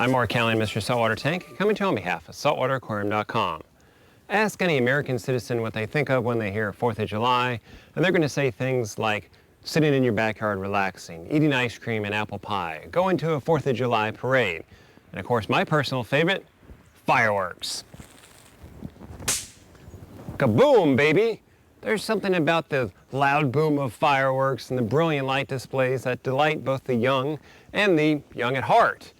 I'm Mark Callan, Mr. Saltwater Tank, coming to you on behalf of SaltwaterAquarium.com. Ask any American citizen what they think of when they hear 4th of July, and they're going to say things like sitting in your backyard relaxing, eating ice cream and apple pie, going to a 4th of July parade, and of course my personal favorite, fireworks. Kaboom, baby! There's something about the loud boom of fireworks and the brilliant light displays that delight both the young and the young at heart.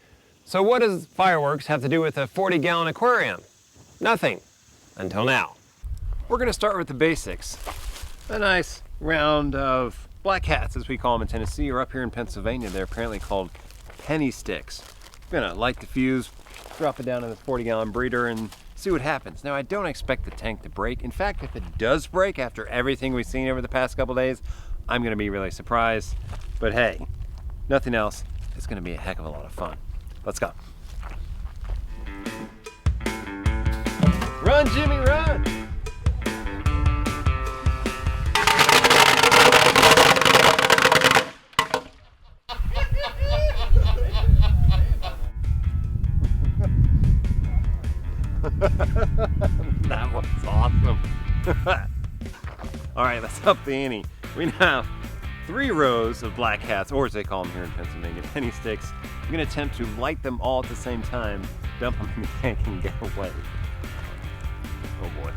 So what does fireworks have to do with a 40-gallon aquarium? Nothing. Until now. We're going to start with the basics. A nice round of black hats, as we call them in Tennessee, or up here in Pennsylvania, they're apparently called penny sticks. We're going to light the fuse, drop it down in the 40-gallon breeder, and see what happens. Now, I don't expect the tank to break. In fact, if it does break after everything we've seen over the past couple days, I'm going to be really surprised. But hey, nothing else, it's going to be a heck of a lot of fun. Let's go. Run, Jimmy, run! That was awesome. All right, let's up the ante. We now have 3 rows of black hats, or as they call them here in Pennsylvania, penny sticks. I'm gonna attempt to light them all at the same time, dump them in the tank and get away. Oh boy.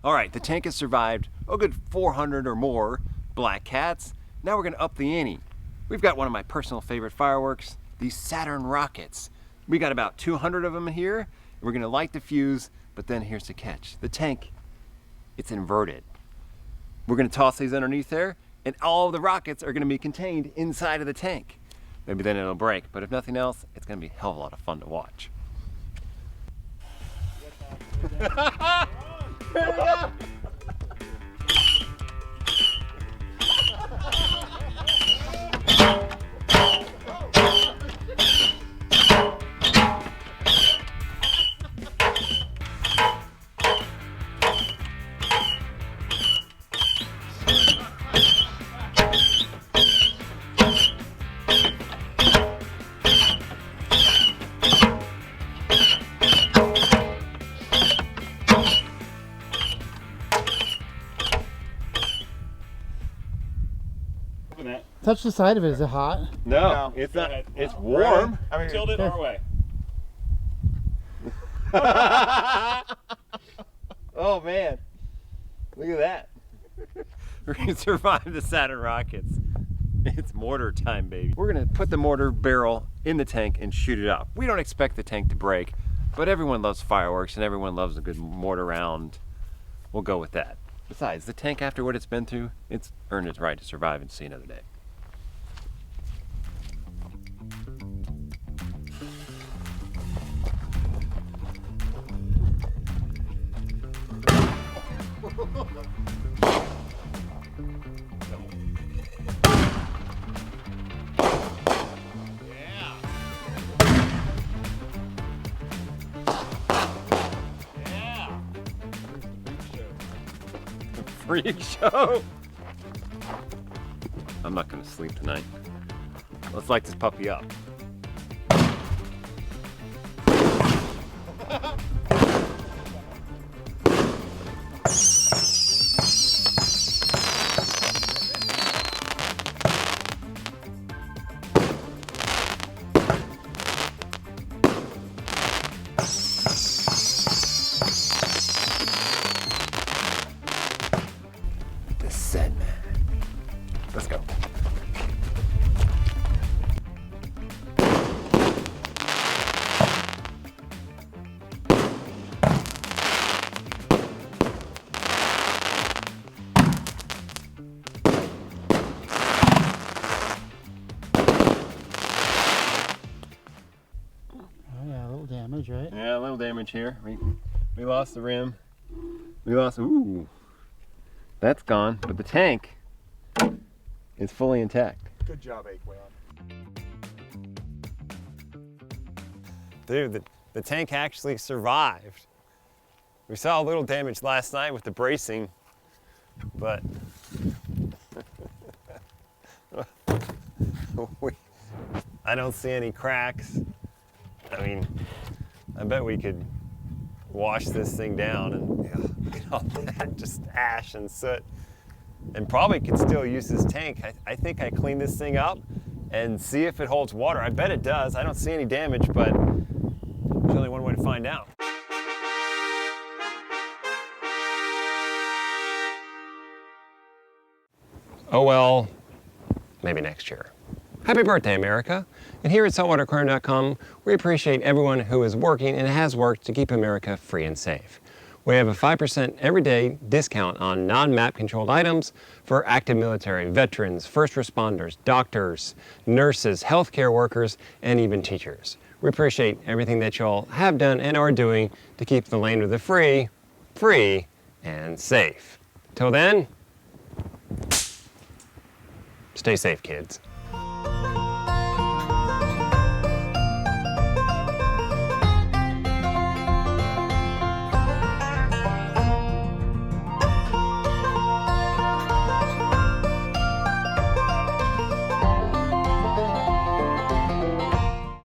All right, the tank has survived a good 400 or more black cats. Now we're gonna up the ante. We've got one of my personal favorite fireworks, these Saturn Rockets. We got about 200 of them here. We're gonna light the fuse, but then here's the catch. The tank, it's inverted. We're gonna toss these underneath there, and all of the rockets are gonna be contained inside of the tank. Maybe then it'll break, but if nothing else, it's gonna be a hell of a lot of fun to watch. Touch the side of it. Is it hot? No, it's not. It's warm. I mean, tilt it our way. Oh man, look at that. We're gonna survive the Saturn Rockets. It's mortar time, baby. We're gonna put the mortar barrel in the tank and shoot it up. We don't expect the tank to break, but everyone loves fireworks and everyone loves a good mortar round. We'll go with that. Besides, the tank, after what it's been through, it's earned its right to survive and see another day. Freak show. I'm not gonna sleep tonight. Let's light this puppy up. Let's go. damage, right? Yeah, a little damage here. We lost the rim. We lost, ooh, that's gone. But the tank, is fully intact. Good job, Aquarium. Dude, the tank actually survived. We saw a little damage last night with the bracing, but I don't see any cracks. I mean, I bet we could wash this thing down and look at all that, just ash and soot. And probably could still use this tank. I think I cleaned this thing up and see if it holds water. I bet it does. I don't see any damage, but there's only one way to find out. Oh well, maybe next year. Happy birthday, America. And here at SaltwaterAquarium.com, we appreciate everyone who is working and has worked to keep America free and safe. We have a 5% everyday discount on non-map controlled items for active military, veterans, first responders, doctors, nurses, healthcare workers, and even teachers. We appreciate everything that y'all have done and are doing to keep the land of the free, free and safe. Till then, stay safe, kids.